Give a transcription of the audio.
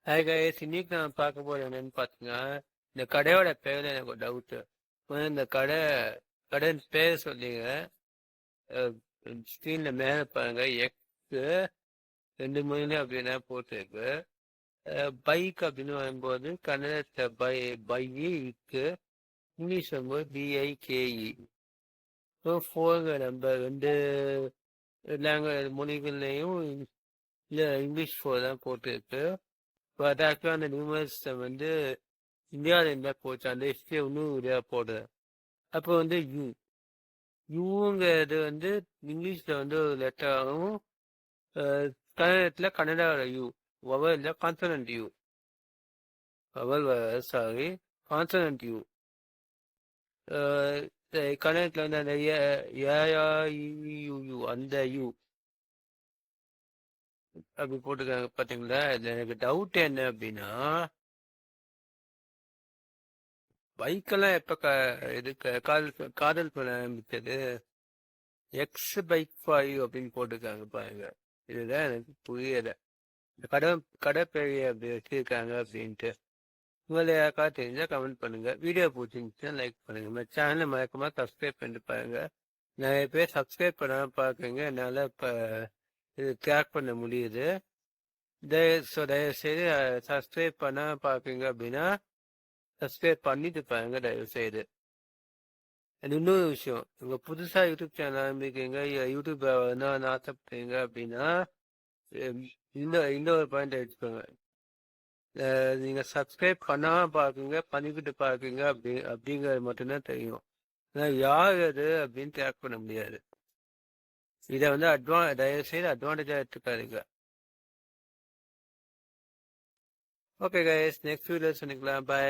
Hi guys, இன்னைக்கு நான் பார்க்க போறது என்னன்னு பார்த்தீங்கன்னா, இந்த கடையோட பேர்ல எனக்கு ஒரு டவுட்டு. இந்த கடை பேர் சொல்லிங்க. ஸ்க்ரீன்ல மேலே பாருங்க, எக்ஸு 2 அப்படின்னா போட்டிருக்கு. பைக் அப்படின்னு வரும்போது கன்னடத்தை பை இருக்கு, இங்கிலீஷ் வரும்போது BIKE. ஸோ ஃபோருங்க நம்பர் 2 மொழிகள்லையும் இல்லை இங்கிலீஷ் 4 தான் போட்டிருக்கு. இப்போ அதாச்சும் அந்த நியூமர்ஸை இந்தியாவில் இருந்தால் போச்சு, அந்த ஹிஸ்ட்ரியை இன்னும் இதாக போடுறேன். அப்போ யூங்கிறது இங்கிலீஷில் ஒரு லெட்டராகவும், கன்னடத்தில் கன்னடாவோட யூ, வவலில் கான்சனன்ட் யூ, கான்சனன்ட் யூ. கன்னடத்தில் அந்த யூ அந்த யூ அப்படி போட்டிருக்காங்க பார்த்தீங்களா. இதில் எனக்கு டவுட் என்ன அப்படின்னா, பைக்கெல்லாம் எப்போ இது காதல் பண்ண ஆரம்பிச்சது? எக்ஸ் பைக் 5 அப்படின்னு போட்டிருக்காங்க பாருங்க. இதுதான் எனக்கு புரியலை. இந்த கடை பெரிய அப்படி வச்சிருக்காங்க அப்படின்ட்டு. உங்களை யாருக்காவது தெரிஞ்சால் கமெண்ட் பண்ணுங்க. வீடியோ பிடிச்சிருந்துச்சுன்னா லைக் பண்ணுங்க. நம்ம சேனலை மறக்காம சப்ஸ்கிரைப் பண்ணிட்டு பாருங்க. நிறைய பேர் சப்ஸ்கிரைப் பண்ணாமல் பார்க்குறீங்க, என்னால் இப்போ இது ட்ராக் பண்ண முடியுது. தயவுசெய்து சப்ஸ்கிரைப் பண்ணாமல் பார்க்குறீங்க அப்படின்னா சப்ஸ்கிரைப் பண்ணிட்டு பாருங்க தயவுசெய்து. இன்னொரு விஷயம், உங்க புதுசா யூடியூப் சேனல் ஆரம்பிக்கிறீங்க, யூடியூப் ஆசைப்படுறீங்க அப்படின்னா இன்னொரு பாயிண்ட் எடுத்துக்கோங்க. நீங்க சப்ஸ்கிரைப் பண்ணாம பாக்குங்க, பண்ணிக்கிட்டு பாக்குங்க அப்படிங்கிறது மட்டும்தான் தெரியும். யார் அது அப்படின்னு ட்ராக் பண்ண முடியாது. இதை தயவுசெய்து அட்வான்டேஜா எடுத்துக்காதீங்க. ஓகே கைஸ், நெக்ஸ்ட் வீடியோ சந்திக்கலாம். பாய்.